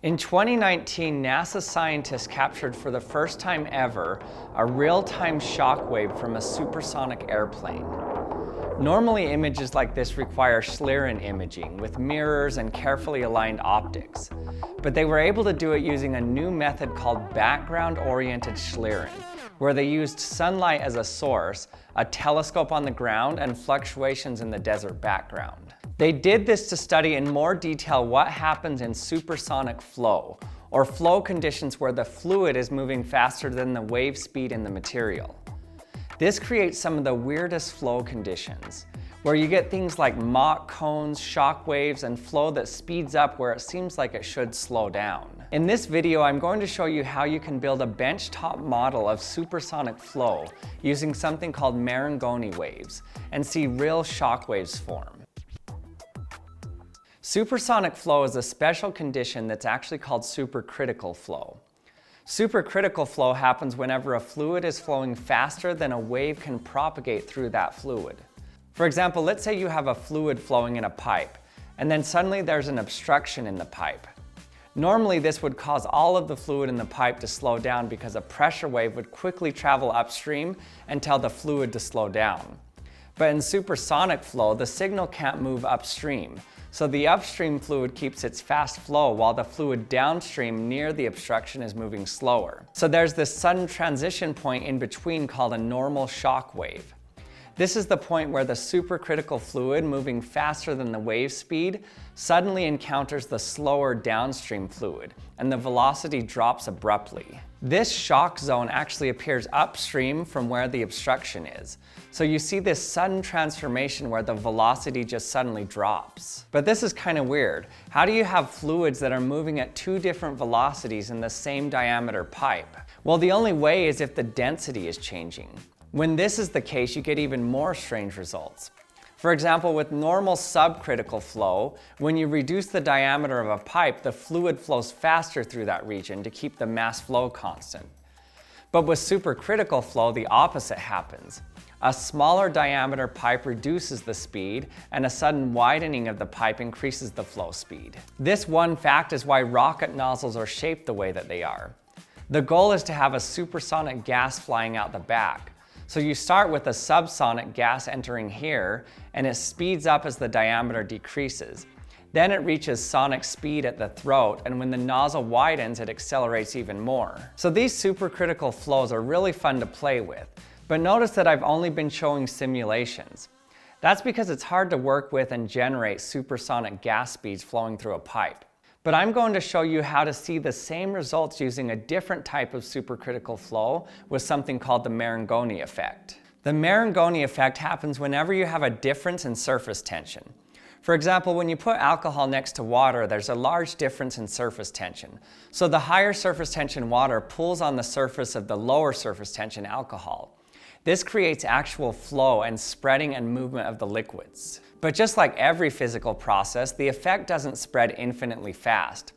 In 2019, NASA scientists captured for the first time ever a real-time shock wave from a supersonic airplane. Normally, images like this require Schlieren imaging with mirrors and carefully aligned optics. But they were able to do it using a new method called background-oriented Schlieren, where they used sunlight as a source, a telescope on the ground, and fluctuations in the desert background. They did this to study in more detail what happens in supersonic flow, or flow conditions where the fluid is moving faster than the wave speed in the material. This creates some of the weirdest flow conditions, where you get things like Mach cones, shock waves, and flow that speeds up where it seems like it should slow down. In this video, I'm going to show you how you can build a benchtop model of supersonic flow using something called Marangoni waves and see real shock waves form. Supersonic flow is a special condition that's actually called supercritical flow. Supercritical flow happens whenever a fluid is flowing faster than a wave can propagate through that fluid. For example, let's say you have a fluid flowing in a pipe, and then suddenly there's an obstruction in the pipe. Normally, this would cause all of the fluid in the pipe to slow down because a pressure wave would quickly travel upstream and tell the fluid to slow down. But in supersonic flow, the signal can't move upstream, so the upstream fluid keeps its fast flow while the fluid downstream near the obstruction is moving slower. So there's this sudden transition point in between called a normal shock wave. This is the point where the supercritical fluid moving faster than the wave speed suddenly encounters the slower downstream fluid, and the velocity drops abruptly. This shock zone actually appears upstream from where the obstruction is. So you see this sudden transformation where the velocity just suddenly drops. But this is kind of weird. How do you have fluids that are moving at two different velocities in the same diameter pipe? Well, the only way is if the density is changing. When this is the case, you get even more strange results. For example, with normal subcritical flow, when you reduce the diameter of a pipe, the fluid flows faster through that region to keep the mass flow constant. But with supercritical flow, the opposite happens. A smaller diameter pipe reduces the speed, and a sudden widening of the pipe increases the flow speed. This one fact is why rocket nozzles are shaped the way that they are. The goal is to have a supersonic gas flying out the back. So you start with a subsonic gas entering here, and it speeds up as the diameter decreases. Then it reaches sonic speed at the throat, and when the nozzle widens, it accelerates even more. So these supercritical flows are really fun to play with, but notice that I've only been showing simulations. That's because it's hard to work with and generate supersonic gas speeds flowing through a pipe. But I'm going to show you how to see the same results using a different type of supercritical flow with something called the Marangoni effect. The Marangoni effect happens whenever you have a difference in surface tension. For example, when you put alcohol next to water, there's a large difference in surface tension. So the higher surface tension water pulls on the surface of the lower surface tension alcohol. This creates actual flow and spreading and movement of the liquids. But just like every physical process, the effect doesn't spread infinitely fast.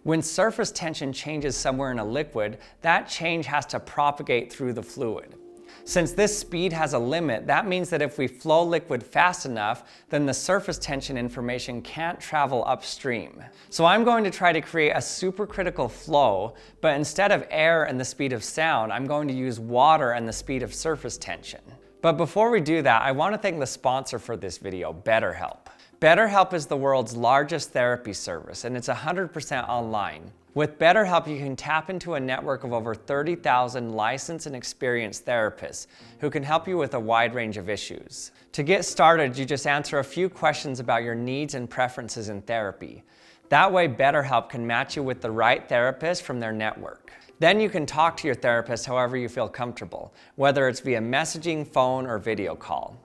When surface tension changes somewhere in a liquid, that change has to propagate through the fluid. Since this speed has a limit, that means that if we flow liquid fast enough, then the surface tension information can't travel upstream. So I'm going to try to create a supercritical flow, but instead of air and the speed of sound, I'm going to use water and the speed of surface tension. But before we do that, I want to thank the sponsor for this video, BetterHelp. BetterHelp is the world's largest therapy service, and it's 100% online. With BetterHelp, you can tap into a network of over 30,000 licensed and experienced therapists who can help you with a wide range of issues. To get started, you just answer a few questions about your needs and preferences in therapy. That way, BetterHelp can match you with the right therapist from their network. Then you can talk to your therapist however you feel comfortable, whether it's via messaging, phone, or video call.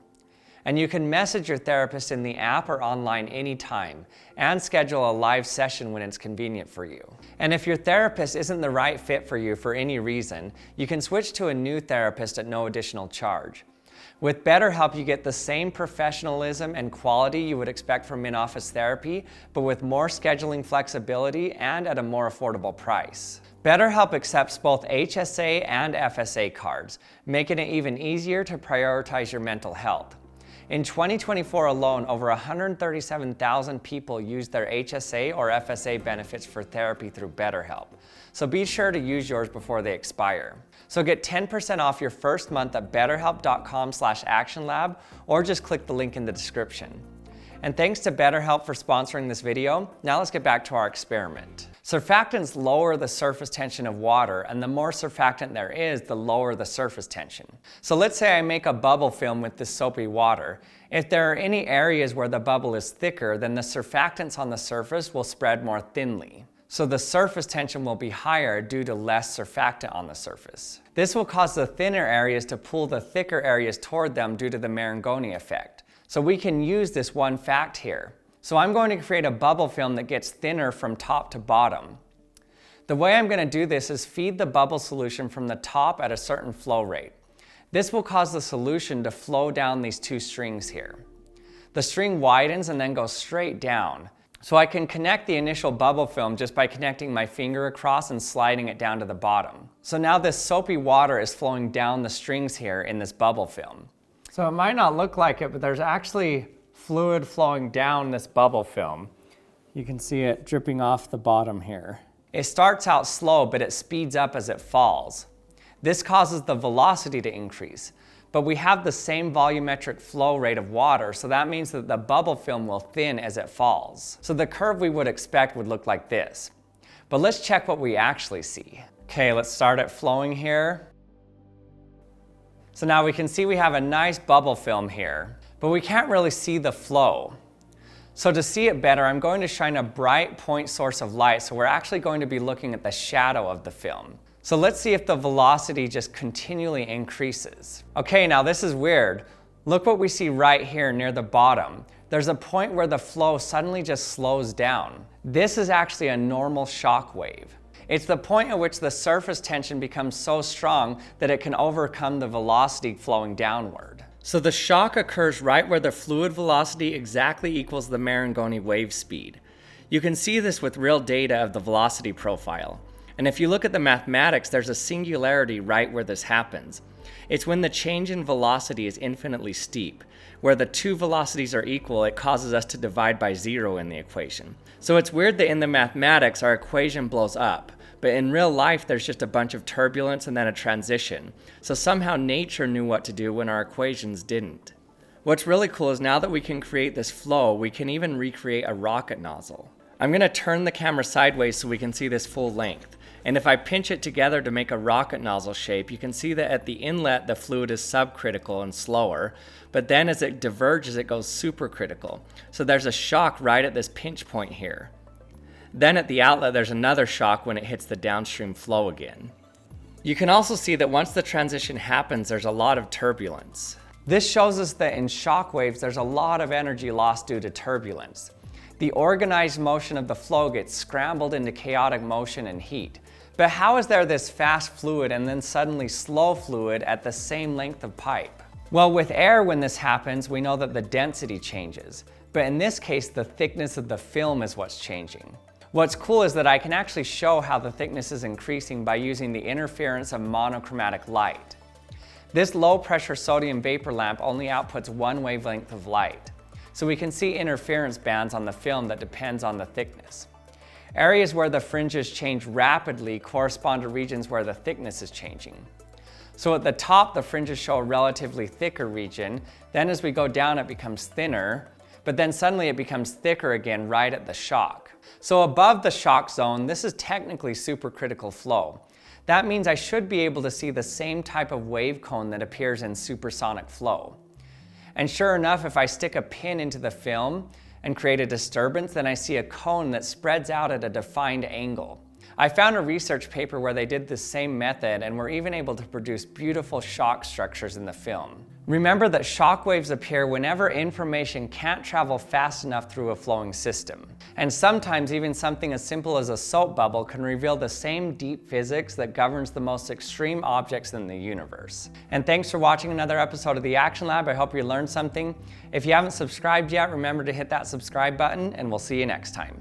And you can message your therapist in the app or online anytime, and schedule a live session when it's convenient for you. And if your therapist isn't the right fit for you for any reason, you can switch to a new therapist at no additional charge. With BetterHelp, you get the same professionalism and quality you would expect from in-office therapy, but with more scheduling flexibility and at a more affordable price. BetterHelp accepts both HSA and FSA cards, making it even easier to prioritize your mental health. In 2024 alone, over 137,000 people used their HSA or FSA benefits for therapy through BetterHelp. So be sure to use yours before they expire. So get 10% off your first month at betterhelp.com/actionlab, or just click the link in the description. And thanks to BetterHelp for sponsoring this video. Now let's get back to our experiment. Surfactants lower the surface tension of water, and the more surfactant there is, the lower the surface tension. So let's say I make a bubble film with this soapy water. If there are any areas where the bubble is thicker, then the surfactants on the surface will spread more thinly. So the surface tension will be higher due to less surfactant on the surface. This will cause the thinner areas to pull the thicker areas toward them due to the Marangoni effect. So we can use this one fact here. So I'm going to create a bubble film that gets thinner from top to bottom. The way I'm going to do this is feed the bubble solution from the top at a certain flow rate. This will cause the solution to flow down these two strings here. The string widens and then goes straight down. So I can connect the initial bubble film just by connecting my finger across and sliding it down to the bottom. So now this soapy water is flowing down the strings here in this bubble film. So it might not look like it, but there's actually fluid flowing down this bubble film. You can see it dripping off the bottom here. It starts out slow, but it speeds up as it falls. This causes the velocity to increase, but we have the same volumetric flow rate of water, so that means that the bubble film will thin as it falls. So the curve we would expect would look like this. But let's check what we actually see. Okay, let's start it flowing here. So now we can see we have a nice bubble film here, but we can't really see the flow. So to see it better, I'm going to shine a bright point source of light, so we're actually going to be looking at the shadow of the film. So let's see if the velocity just continually increases. Okay, now this is weird. Look what we see right here near the bottom. There's a point where the flow suddenly just slows down. This is actually a normal shock wave. It's the point at which the surface tension becomes so strong that it can overcome the velocity flowing downward. So the shock occurs right where the fluid velocity exactly equals the Marangoni wave speed. You can see this with real data of the velocity profile. And if you look at the mathematics, there's a singularity right where this happens. It's when the change in velocity is infinitely steep. Where the two velocities are equal, it causes us to divide by 0 in the equation. So it's weird that in the mathematics, our equation blows up. But in real life, there's just a bunch of turbulence and then a transition. So somehow nature knew what to do when our equations didn't. What's really cool is now that we can create this flow, we can even recreate a rocket nozzle. I'm going to turn the camera sideways so we can see this full length. And if I pinch it together to make a rocket nozzle shape, you can see that at the inlet, the fluid is subcritical and slower. But then as it diverges, it goes supercritical. So there's a shock right at this pinch point here. Then at the outlet, there's another shock when it hits the downstream flow again. You can also see that once the transition happens, there's a lot of turbulence. This shows us that in shock waves, there's a lot of energy lost due to turbulence. The organized motion of the flow gets scrambled into chaotic motion and heat. But how is there this fast fluid and then suddenly slow fluid at the same length of pipe? Well, with air, when this happens, we know that the density changes. But in this case, the thickness of the film is what's changing. What's cool is that I can actually show how the thickness is increasing by using the interference of monochromatic light. This low pressure sodium vapor lamp only outputs one wavelength of light. So we can see interference bands on the film that depends on the thickness. Areas where the fringes change rapidly correspond to regions where the thickness is changing. So at the top, the fringes show a relatively thicker region. Then as we go down, it becomes thinner, but then suddenly it becomes thicker again right at the shock. So above the shock zone, this is technically supercritical flow. That means I should be able to see the same type of wave cone that appears in supersonic flow. And sure enough, if I stick a pin into the film and create a disturbance, then I see a cone that spreads out at a defined angle. I found a research paper where they did the same method and were even able to produce beautiful shock structures in the film. Remember that shock waves appear whenever information can't travel fast enough through a flowing system. And sometimes even something as simple as a soap bubble can reveal the same deep physics that governs the most extreme objects in the universe. And thanks for watching another episode of the Action Lab. I hope you learned something. If you haven't subscribed yet, remember to hit that subscribe button, and we'll see you next time.